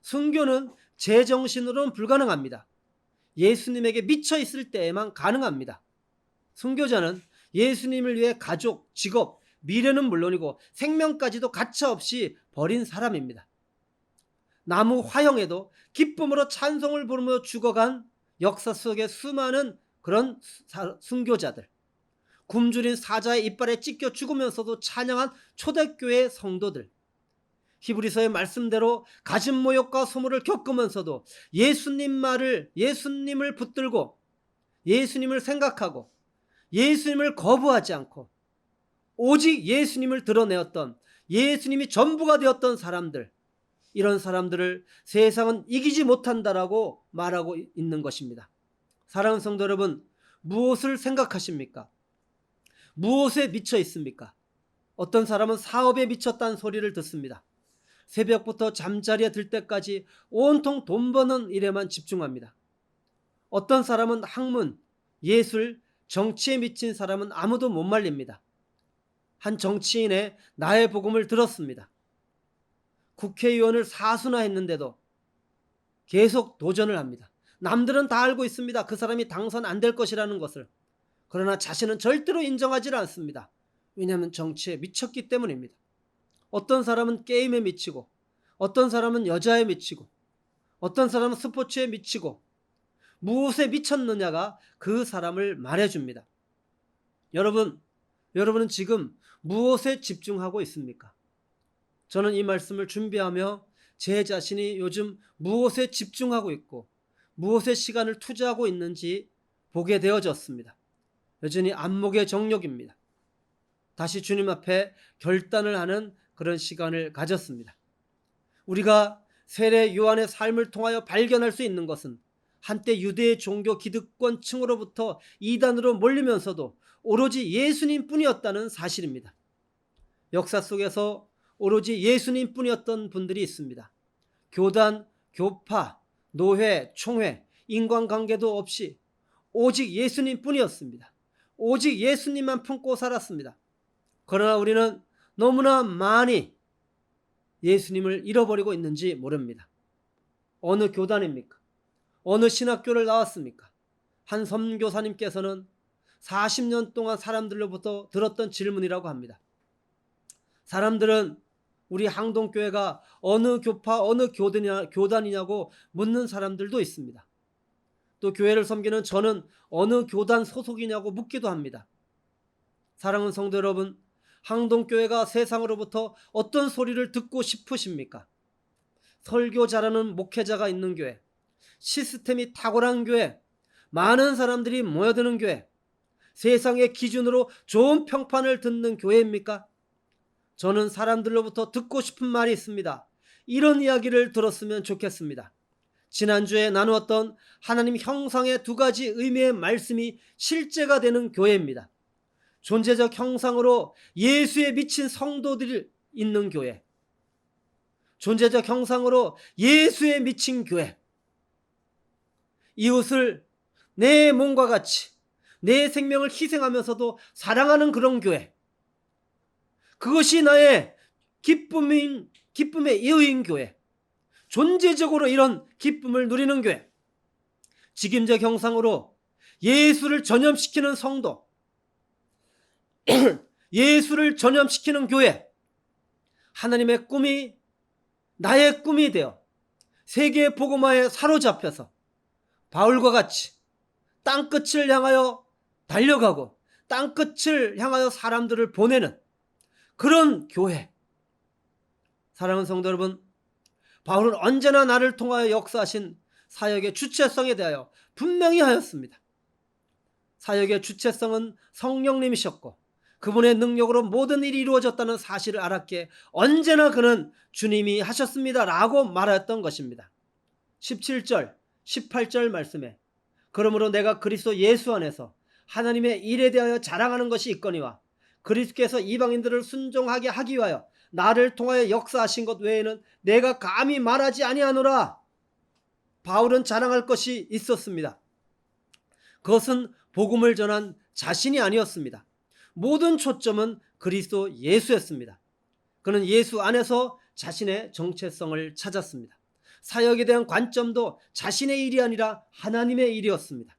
순교는 제정신으로는 불가능합니다. 예수님에게 미쳐 있을 때에만 가능합니다. 순교자는 예수님을 위해 가족, 직업, 미래는 물론이고 생명까지도 가차없이 버린 사람입니다. 나무 화형에도 기쁨으로 찬송을 부르며 죽어간 역사 속의 수많은 그런 순교자들, 굶주린 사자의 이빨에 찢겨 죽으면서도 찬양한 초대교회 성도들, 히브리서의 말씀대로 가진 모욕과 소모를 겪으면서도 예수님을 붙들고 예수님을 생각하고 예수님을 거부하지 않고 오직 예수님을 드러내었던, 예수님이 전부가 되었던 사람들, 이런 사람들을 세상은 이기지 못한다라고 말하고 있는 것입니다. 사랑하는 성도 여러분, 무엇을 생각하십니까? 무엇에 미쳐 있습니까? 어떤 사람은 사업에 미쳤다는 소리를 듣습니다. 새벽부터 잠자리에 들 때까지 온통 돈 버는 일에만 집중합니다. 어떤 사람은 학문, 예술, 정치에 미친 사람은 아무도 못 말립니다. 한 정치인의 나의 복음을 들었습니다. 국회의원을 사수나 했는데도 계속 도전을 합니다. 남들은 다 알고 있습니다. 그 사람이 당선 안 될 것이라는 것을. 그러나 자신은 절대로 인정하지 않습니다. 왜냐하면 정치에 미쳤기 때문입니다. 어떤 사람은 게임에 미치고, 어떤 사람은 여자에 미치고, 어떤 사람은 스포츠에 미치고, 무엇에 미쳤느냐가 그 사람을 말해줍니다. 여러분은 지금 무엇에 집중하고 있습니까? 저는 이 말씀을 준비하며 제 자신이 요즘 무엇에 집중하고 있고 무엇에 시간을 투자하고 있는지 보게 되어졌습니다. 여전히 안목의 정욕입니다. 다시 주님 앞에 결단을 하는 그런 시간을 가졌습니다. 우리가 세례 요한의 삶을 통하여 발견할 수 있는 것은 한때 유대의 종교 기득권층으로부터 이단으로 몰리면서도 오로지 예수님 뿐이었다는 사실입니다. 역사 속에서 오로지 예수님 뿐이었던 분들이 있습니다. 교단, 교파, 노회, 총회, 인간관계도 없이 오직 예수님 뿐이었습니다. 오직 예수님만 품고 살았습니다. 그러나 우리는 너무나 많이 예수님을 잃어버리고 있는지 모릅니다. 어느 교단입니까? 어느 신학교를 나왔습니까? 한 선교사님께서는 40년 동안 사람들로부터 들었던 질문이라고 합니다. 사람들은 우리 항동교회가 어느 교파, 어느 교단이냐고 묻는 사람들도 있습니다. 또 교회를 섬기는 저는 어느 교단 소속이냐고 묻기도 합니다. 사랑하는 성도 여러분, 항동교회가 세상으로부터 어떤 소리를 듣고 싶으십니까? 설교 잘하는 목회자가 있는 교회, 시스템이 탁월한 교회, 많은 사람들이 모여드는 교회, 세상의 기준으로 좋은 평판을 듣는 교회입니까? 저는 사람들로부터 듣고 싶은 말이 있습니다. 이런 이야기를 들었으면 좋겠습니다. 지난주에 나누었던 하나님 형상의 두 가지 의미의 말씀이 실제가 되는 교회입니다. 존재적 형상으로 예수에 미친 성도들이 있는 교회, 존재적 형상으로 예수에 미친 교회, 이웃을 내 몸과 같이 내 생명을 희생하면서도 사랑하는 그런 교회, 그것이 나의 기쁨의 이유인 교회, 존재적으로 이런 기쁨을 누리는 교회, 직임적 형상으로 예수를 전염시키는 성도, 예수를 전염시키는 교회, 하나님의 꿈이 나의 꿈이 되어 세계 복음화에 사로잡혀서 바울과 같이 땅끝을 향하여 달려가고 땅끝을 향하여 사람들을 보내는 그런 교회. 사랑하는 성도 여러분, 바울은 언제나 나를 통하여 역사하신 사역의 주체성에 대하여 분명히 하였습니다. 사역의 주체성은 성령님이셨고 그분의 능력으로 모든 일이 이루어졌다는 사실을 알았기에 언제나 그는 주님이 하셨습니다 라고 말했던 것입니다. 17절, 18절 말씀에 그러므로 내가 그리스도 예수 안에서 하나님의 일에 대하여 자랑하는 것이 있거니와 그리스도께서 이방인들을 순종하게 하기 위하여 나를 통하여 역사하신 것 외에는 내가 감히 말하지 아니하노라. 바울은 자랑할 것이 있었습니다. 그것은 복음을 전한 자신이 아니었습니다. 모든 초점은 그리스도 예수였습니다. 그는 예수 안에서 자신의 정체성을 찾았습니다. 사역에 대한 관점도 자신의 일이 아니라 하나님의 일이었습니다.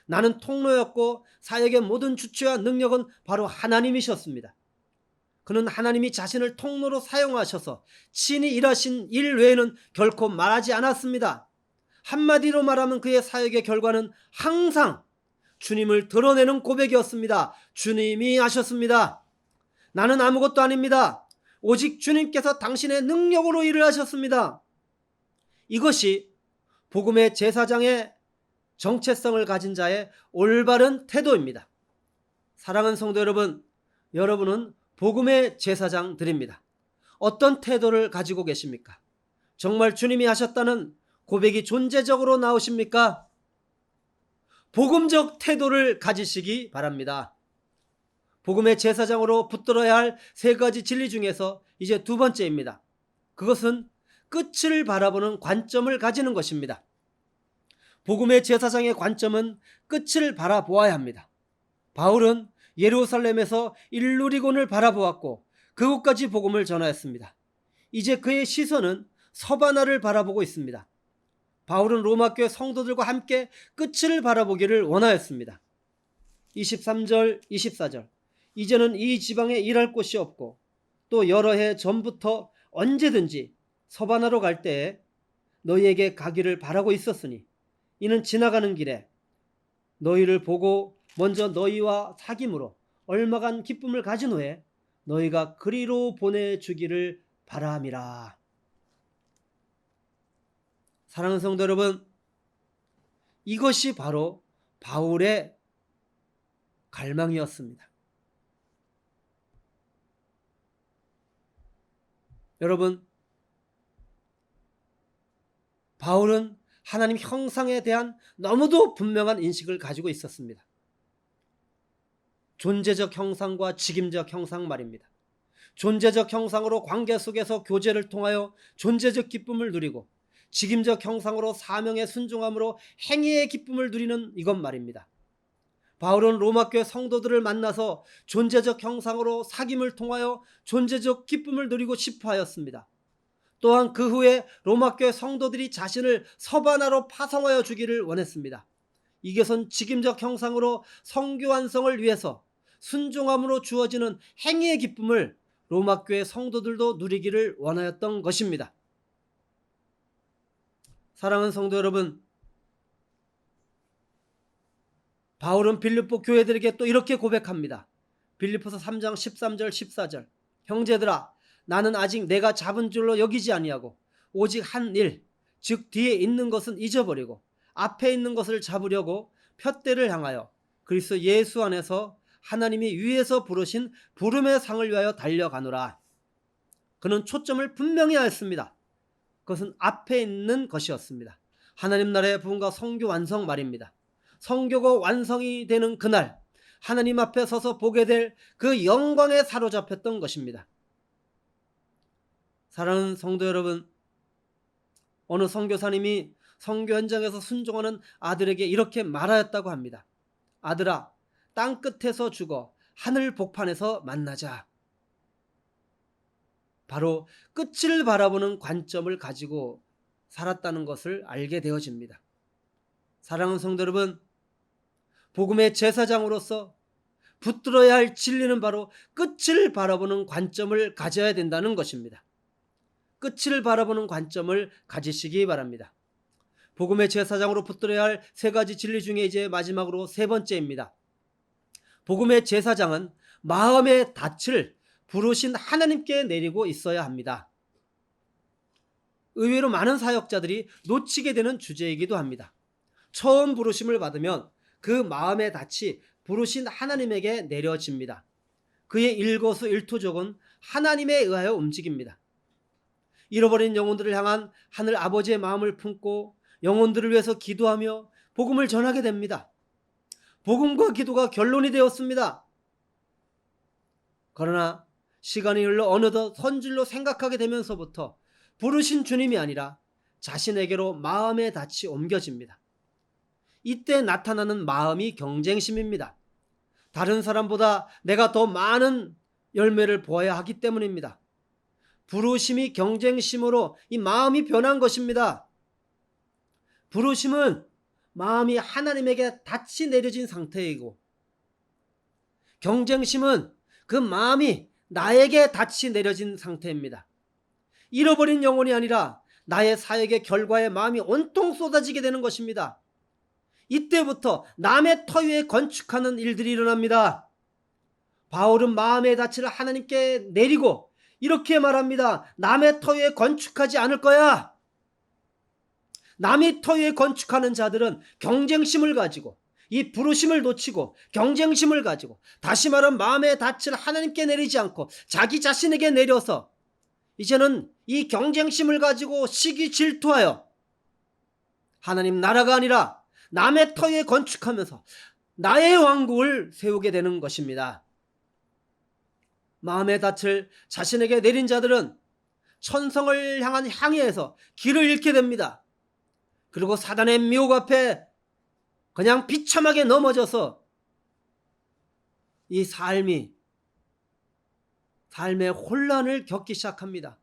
나는 통로였고 사역의 모든 주체와 능력은 바로 하나님이셨습니다. 그는 하나님이 자신을 통로로 사용하셔서 친히 일하신 일 외에는 결코 말하지 않았습니다. 한마디로 말하면 그의 사역의 결과는 항상 주님을 드러내는 고백이었습니다. 주님이 하셨습니다. 나는 아무것도 아닙니다. 오직 주님께서 당신의 능력으로 일을 하셨습니다. 이것이 복음의 제사장의 정체성을 가진 자의 올바른 태도입니다. 사랑하는 성도 여러분, 여러분은 복음의 제사장들입니다. 어떤 태도를 가지고 계십니까? 정말 주님이 하셨다는 고백이 존재적으로 나오십니까? 복음적 태도를 가지시기 바랍니다. 복음의 제사장으로 붙들어야 할 세 가지 진리 중에서 이제 두 번째입니다. 그것은 끝을 바라보는 관점을 가지는 것입니다. 복음의 제사장의 관점은 끝을 바라보아야 합니다. 바울은 예루살렘에서 일루리곤을 바라보았고 그곳까지 복음을 전하였습니다. 이제 그의 시선은 서바나를 바라보고 있습니다. 바울은 로마교회 성도들과 함께 끝을 바라보기를 원하였습니다. 23절, 24절. 이제는 이 지방에 일할 곳이 없고 또 여러 해 전부터 언제든지 서바나로 갈 때에 너희에게 가기를 바라고 있었으니 이는 지나가는 길에 너희를 보고 먼저 너희와 사귐으로 얼마간 기쁨을 가진 후에 너희가 그리로 보내주기를 바람이라. 사랑하는 성도 여러분, 이것이 바로 바울의 갈망이었습니다. 여러분, 바울은 하나님 형상에 대한 너무도 분명한 인식을 가지고 있었습니다. 존재적 형상과 직임적 형상 말입니다. 존재적 형상으로 관계 속에서 교제를 통하여 존재적 기쁨을 누리고 직임적 형상으로 사명에 순종함으로 행위의 기쁨을 누리는 이것 말입니다. 바울은 로마교회 성도들을 만나서 존재적 형상으로 사귐을 통하여 존재적 기쁨을 누리고 싶어 하였습니다. 또한 그 후에 로마교회 성도들이 자신을 서바나로 파송하여 주기를 원했습니다. 이것은 직임적 형상으로 성교 완성을 위해서 순종함으로 주어지는 행위의 기쁨을 로마교회 성도들도 누리기를 원하였던 것입니다. 사랑하는 성도 여러분, 바울은 빌립보 교회들에게 또 이렇게 고백합니다. 빌립보서 3장 13절 14절. 형제들아, 나는 아직 내가 잡은 줄로 여기지 아니하고 오직 한 일, 즉 뒤에 있는 것은 잊어버리고 앞에 있는 것을 잡으려고 푯대를 향하여 그리스도 예수 안에서 하나님이 위에서 부르신 부름의 상을 위하여 달려가노라. 그는 초점을 분명히 하였습니다. 그것은 앞에 있는 것이었습니다. 하나님 나라의 부흥과 성교 완성 말입니다. 성교가 완성이 되는 그날 하나님 앞에 서서 보게 될 그 영광에 사로잡혔던 것입니다. 사랑하는 성도 여러분, 어느 선교사님이 선교 현장에서 순종하는 아들에게 이렇게 말하였다고 합니다. 아들아, 땅 끝에서 죽어 하늘 복판에서 만나자. 바로 끝을 바라보는 관점을 가지고 살았다는 것을 알게 되어집니다. 사랑하는 성도 여러분, 복음의 제사장으로서 붙들어야 할 진리는 바로 끝을 바라보는 관점을 가져야 된다는 것입니다. 끝을 바라보는 관점을 가지시기 바랍니다. 복음의 제사장으로 붙들어야 할 세 가지 진리 중에 이제 마지막으로 세 번째입니다. 복음의 제사장은 마음의 닻을 부르신 하나님께 내리고 있어야 합니다. 의외로 많은 사역자들이 놓치게 되는 주제이기도 합니다. 처음 부르심을 받으면 그 마음의 닻이 부르신 하나님에게 내려집니다. 그의 일거수일투족은 하나님에 의하여 움직입니다. 잃어버린 영혼들을 향한 하늘 아버지의 마음을 품고 영혼들을 위해서 기도하며 복음을 전하게 됩니다. 복음과 기도가 결론이 되었습니다. 그러나 시간이 흘러 어느덧 선줄로 생각하게 되면서부터 부르신 주님이 아니라 자신에게로 마음의 닻이 옮겨집니다. 이때 나타나는 마음이 경쟁심입니다. 다른 사람보다 내가 더 많은 열매를 보아야 하기 때문입니다. 부르심이 경쟁심으로 이 마음이 변한 것입니다. 부르심은 마음이 하나님에게 닻이 내려진 상태이고, 경쟁심은 그 마음이 나에게 닻이 내려진 상태입니다. 잃어버린 영혼이 아니라 나의 사역의 결과에 마음이 온통 쏟아지게 되는 것입니다. 이때부터 남의 터 위에 건축하는 일들이 일어납니다. 바울은 마음의 닻을 하나님께 내리고 이렇게 말합니다. 남의 터 위에 건축하지 않을 거야. 남의 터 위에 건축하는 자들은 경쟁심을 가지고 이 부르심을 놓치고 경쟁심을 가지고, 다시 말하면 마음의 닻을 하나님께 내리지 않고 자기 자신에게 내려서 이제는 이 경쟁심을 가지고 시기 질투하여 하나님 나라가 아니라 남의 터에 건축하면서 나의 왕국을 세우게 되는 것입니다. 마음의 닻을 자신에게 내린 자들은 천성을 향한 항해에서 길을 잃게 됩니다. 그리고 사단의 미혹 앞에 그냥 비참하게 넘어져서 이 삶의 혼란을 겪기 시작합니다.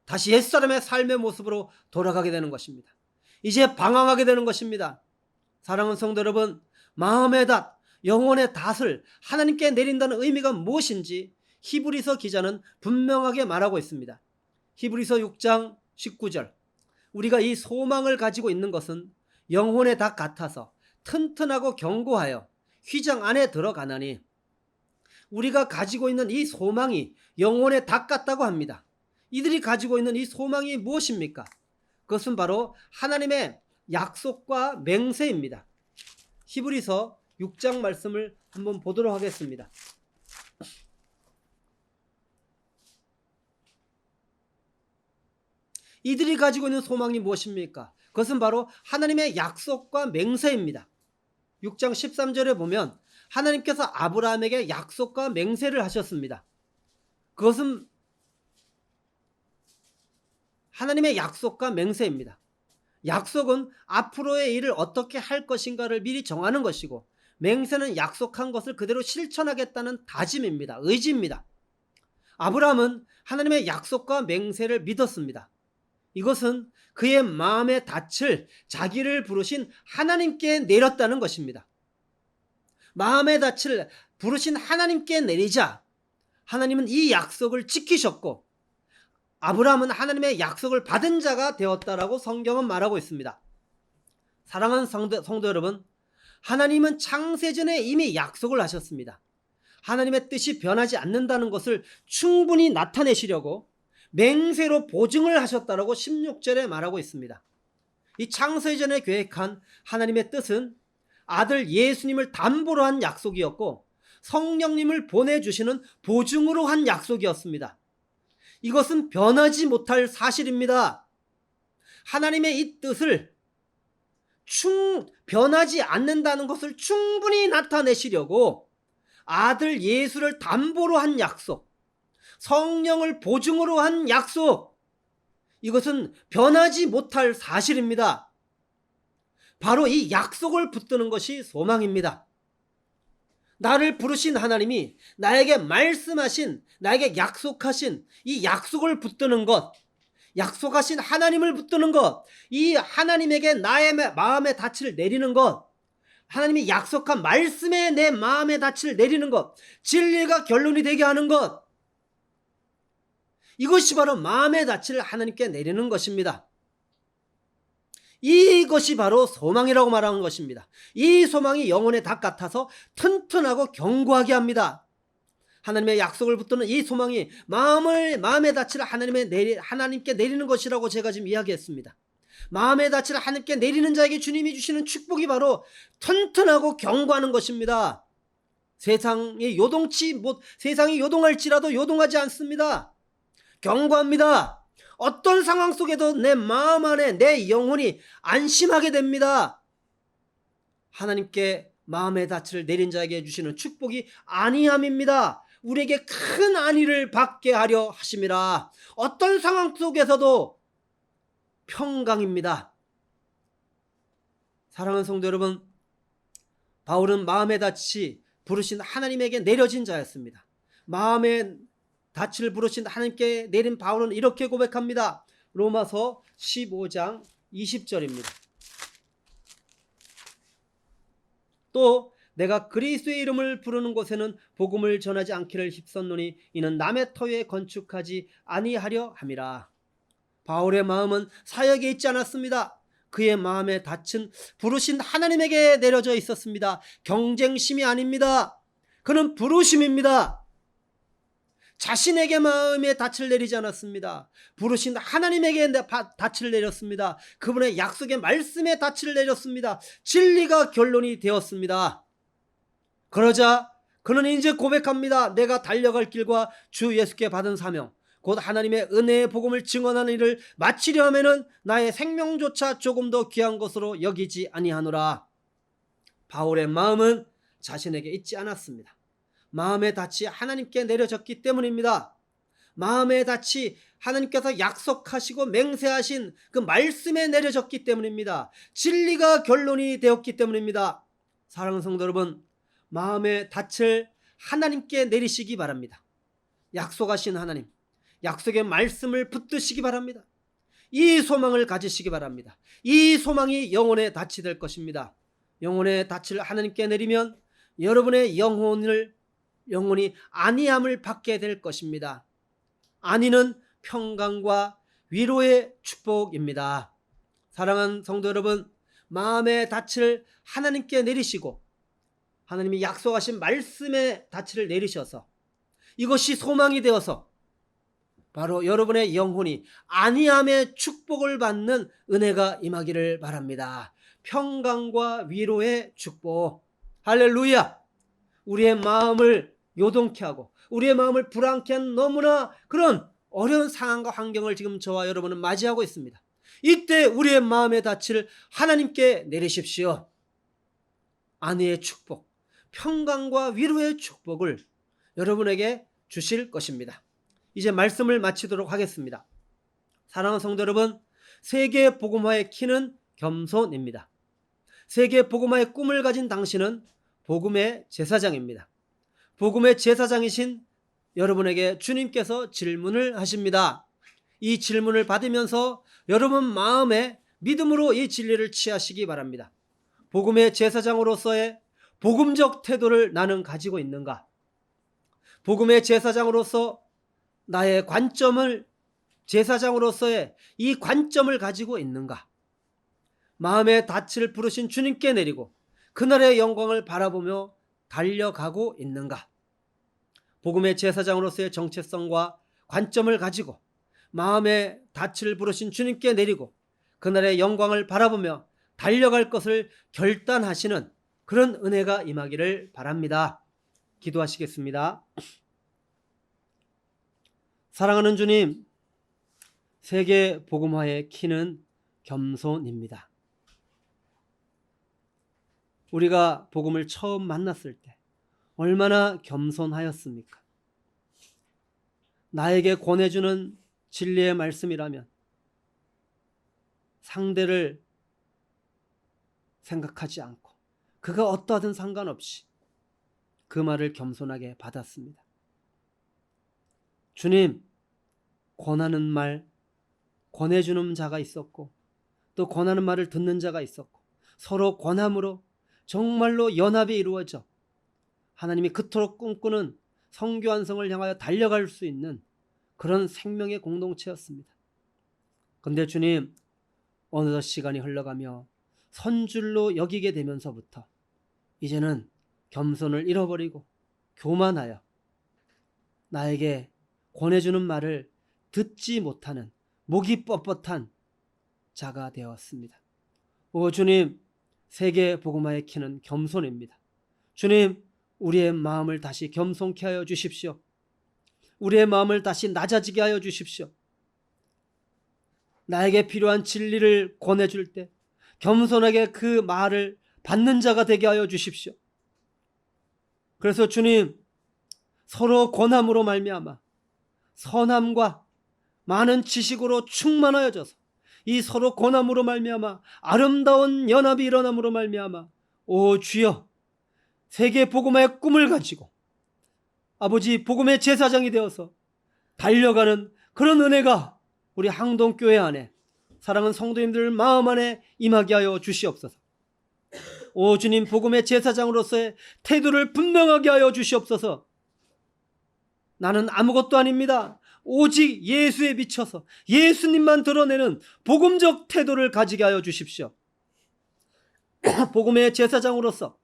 다시 옛사람의 삶의 모습으로 돌아가게 되는 것입니다. 이제 방황하게 되는 것입니다. 사랑하는 성도 여러분, 마음의 닷, 영혼의 닷을 하나님께 내린다는 의미가 무엇인지 히브리서 기자는 분명하게 말하고 있습니다. 히브리서 6장 19절, 우리가 이 소망을 가지고 있는 것은 영혼의 닷 같아서 튼튼하고 견고하여 휘장 안에 들어가나니, 우리가 가지고 있는 이 소망이 영혼의 닷 같다고 합니다. 이들이 가지고 있는 이 소망이 무엇입니까? 그것은 바로 하나님의 약속과 맹세입니다. 히브리서 6장 말씀을 한번 보도록 하겠습니다. 이들이 가지고 있는 소망이 무엇입니까? 그것은 바로 하나님의 약속과 맹세입니다. 6장 13절에 보면 하나님께서 아브라함에게 약속과 맹세를 하셨습니다. 그것은 하나님의 약속과 맹세입니다. 약속은 앞으로의 일을 어떻게 할 것인가를 미리 정하는 것이고, 맹세는 약속한 것을 그대로 실천하겠다는 다짐입니다. 의지입니다. 아브라함은 하나님의 약속과 맹세를 믿었습니다. 이것은 그의 마음의 닻을 자기를 부르신 하나님께 내렸다는 것입니다. 마음의 닻을 부르신 하나님께 내리자 하나님은 이 약속을 지키셨고, 아브라함은 하나님의 약속을 받은 자가 되었다라고 성경은 말하고 있습니다. 사랑하는 성도 여러분, 하나님은 창세전에 이미 약속을 하셨습니다. 하나님의 뜻이 변하지 않는다는 것을 충분히 나타내시려고 맹세로 보증을 하셨다라고 16절에 말하고 있습니다. 이 창세전에 계획한 하나님의 뜻은 아들 예수님을 담보로 한 약속이었고, 성령님을 보내주시는 보증으로 한 약속이었습니다. 이것은 변하지 못할 사실입니다. 하나님의 이 뜻을 변하지 않는다는 것을 충분히 나타내시려고 아들 예수를 담보로 한 약속, 성령을 보증으로 한 약속, 이것은 변하지 못할 사실입니다. 바로 이 약속을 붙드는 것이 소망입니다. 나를 부르신 하나님이 나에게 말씀하신, 나에게 약속하신 이 약속을 붙드는 것, 약속하신 하나님을 붙드는 것, 이 하나님에게 나의 마음의 닻을 내리는 것, 하나님이 약속한 말씀에 내 마음의 닻을 내리는 것, 진리가 결론이 되게 하는 것, 이것이 바로 마음의 닻을 하나님께 내리는 것입니다. 이것이 바로 소망이라고 말하는 것입니다. 이 소망이 영혼의 닷 같아서 튼튼하고 견고하게 합니다. 하나님의 약속을 붙드는 이 소망이 마음의 닻을 하나님께 내리는 것이라고 제가 지금 이야기했습니다. 마음의 닻을 하나님께 내리는 자에게 주님이 주시는 축복이 바로 튼튼하고 견고하는 것입니다. 세상이 요동할지라도 요동하지 않습니다. 견고합니다. 어떤 상황 속에도 내 마음 안에 내 영혼이 안심하게 됩니다. 하나님께 마음의 닻을 내린 자에게 주시는 축복이 안위함입니다. 우리에게 큰 안위를 받게 하려 하심이라. 어떤 상황 속에서도 평강입니다. 사랑하는 성도 여러분, 바울은 마음의 닻이 부르신 하나님에게 내려진 자였습니다. 마음의 닻을 부르신 하나님께 내린 바울은 이렇게 고백합니다. 로마서 15장 20절입니다. 또 내가 그리스도의 이름을 부르는 곳에는 복음을 전하지 않기를 힘썼노니 이는 남의 터에 건축하지 아니하려 함이라. 바울의 마음은 사역에 있지 않았습니다. 그의 마음의 닻은 부르신 하나님에게 내려져 있었습니다. 경쟁심이 아닙니다. 그는 부르심입니다. 자신에게 마음의 닻을 내리지 않았습니다. 부르신 하나님에게 닻을 내렸습니다. 그분의 약속의 말씀에 닻을 내렸습니다. 진리가 결론이 되었습니다. 그러자 그는 이제 고백합니다. 내가 달려갈 길과 주 예수께 받은 사명, 곧 하나님의 은혜의 복음을 증언하는 일을 마치려 하면은 나의 생명조차 조금 더 귀한 것으로 여기지 아니하노라. 바울의 마음은 자신에게 있지 않았습니다. 마음의 닻이 하나님께 내려졌기 때문입니다. 마음의 닻이 하나님께서 약속하시고 맹세하신 그 말씀에 내려졌기 때문입니다. 진리가 결론이 되었기 때문입니다. 사랑하는 성도 여러분, 마음의 닻을 하나님께 내리시기 바랍니다. 약속하신 하나님, 약속의 말씀을 붙드시기 바랍니다. 이 소망을 가지시기 바랍니다. 이 소망이 영혼의 닻이 될 것입니다. 영혼의 닻을 하나님께 내리면 여러분의 영혼이 안위함을 받게 될 것입니다. 안위는 평강과 위로의 축복입니다. 사랑하는 성도 여러분, 마음의 닻을 하나님께 내리시고 하나님이 약속하신 말씀의 닻을 내리셔서 이것이 소망이 되어서 바로 여러분의 영혼이 안위함의 축복을 받는 은혜가 임하기를 바랍니다. 평강과 위로의 축복. 할렐루야. 우리의 마음을 요동케 하고 우리의 마음을 불안케 한 너무나 그런 어려운 상황과 환경을 지금 저와 여러분은 맞이하고 있습니다. 이때 우리의 마음의 닻을 하나님께 내리십시오. 안위의 축복, 평강과 위로의 축복을 여러분에게 주실 것입니다. 이제 말씀을 마치도록 하겠습니다. 사랑하는 성도 여러분, 세계 복음화의 키는 겸손입니다. 세계 복음화의 꿈을 가진 당신은 복음의 제사장입니다. 복음의 제사장이신 여러분에게 주님께서 질문을 하십니다. 이 질문을 받으면서 여러분 마음에 믿음으로 이 진리를 취하시기 바랍니다. 복음의 제사장으로서의 복음적 태도를 나는 가지고 있는가? 복음의 제사장으로서 나의 관점을, 제사장으로서의 이 관점을 가지고 있는가? 마음의 닻을 부르신 주님께 내리고 그날의 영광을 바라보며 달려가고 있는가? 복음의 제사장으로서의 정체성과 관점을 가지고 마음의 닻을 부르신 주님께 내리고 그날의 영광을 바라보며 달려갈 것을 결단하시는 그런 은혜가 임하기를 바랍니다. 기도하시겠습니다. 사랑하는 주님, 세계 복음화의 키는 겸손입니다. 우리가 복음을 처음 만났을 때 얼마나 겸손하였습니까? 나에게 권해주는 진리의 말씀이라면 상대를 생각하지 않고 그가 어떠하든 상관없이 그 말을 겸손하게 받았습니다. 주님, 권하는 말, 권해주는 자가 있었고 또 권하는 말을 듣는 자가 있었고 서로 권함으로 정말로 연합이 이루어져 하나님이 그토록 꿈꾸는 성교 완성을 향하여 달려갈 수 있는 그런 생명의 공동체였습니다. 그런데 주님, 어느덧 시간이 흘러가며 선줄로 여기게 되면서부터 이제는 겸손을 잃어버리고 교만하여 나에게 권해주는 말을 듣지 못하는 목이 뻣뻣한 자가 되었습니다. 오 주님, 세계 복음화의 키는 겸손입니다. 주님, 우리의 마음을 다시 겸손케 하여 주십시오. 우리의 마음을 다시 낮아지게 하여 주십시오. 나에게 필요한 진리를 권해줄 때 겸손하게 그 말을 받는 자가 되게 하여 주십시오. 그래서 주님, 서로 권함으로 말미암아 선함과 많은 지식으로 충만하여져서 이 서로 권함으로 말미암아 아름다운 연합이 일어남으로 말미암아 오 주여, 세계 복음화의 꿈을 가지고 아버지 복음의 제사장이 되어서 달려가는 그런 은혜가 우리 항동교회 안에 사랑하는 성도님들 마음 안에 임하게 하여 주시옵소서. 오 주님, 복음의 제사장으로서의 태도를 분명하게 하여 주시옵소서. 나는 아무것도 아닙니다. 오직 예수에 비춰서 예수님만 드러내는 복음적 태도를 가지게 하여 주십시오. 복음의 제사장으로서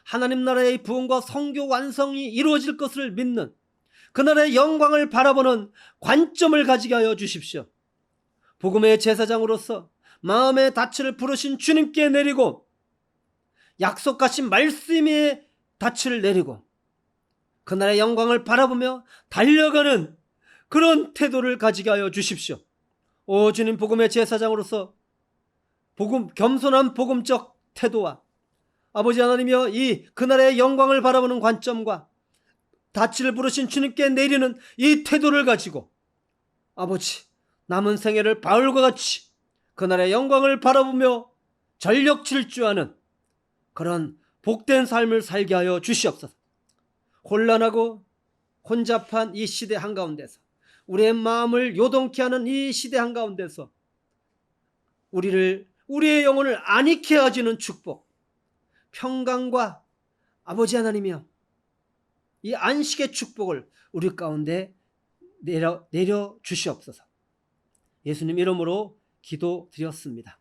하나님 나라의 부흥과 성교 완성이 이루어질 것을 믿는 그날의 영광을 바라보는 관점을 가지게 하여 주십시오. 복음의 제사장으로서 마음의 닻을 부르신 주님께 내리고 약속하신 말씀의 닻을 내리고 그날의 영광을 바라보며 달려가는 그런 태도를 가지게 하여 주십시오. 오 주님, 복음의 제사장으로서 겸손한 복음적 태도와 아버지 하나님이여 이 그날의 영광을 바라보는 관점과 닻을 부르신 주님께 내리는 이 태도를 가지고 아버지 남은 생애를 바울과 같이 그날의 영광을 바라보며 전력 질주하는 그런 복된 삶을 살게 하여 주시옵소서. 혼란하고 혼잡한 이 시대 한가운데서 우리의 마음을 요동케 하는 이 시대 한가운데서 우리의 영혼을 안익게 하시는 축복, 평강과 아버지 하나님이여 이 안식의 축복을 우리 가운데 내려 주시옵소서. 예수님 이름으로 기도드렸습니다.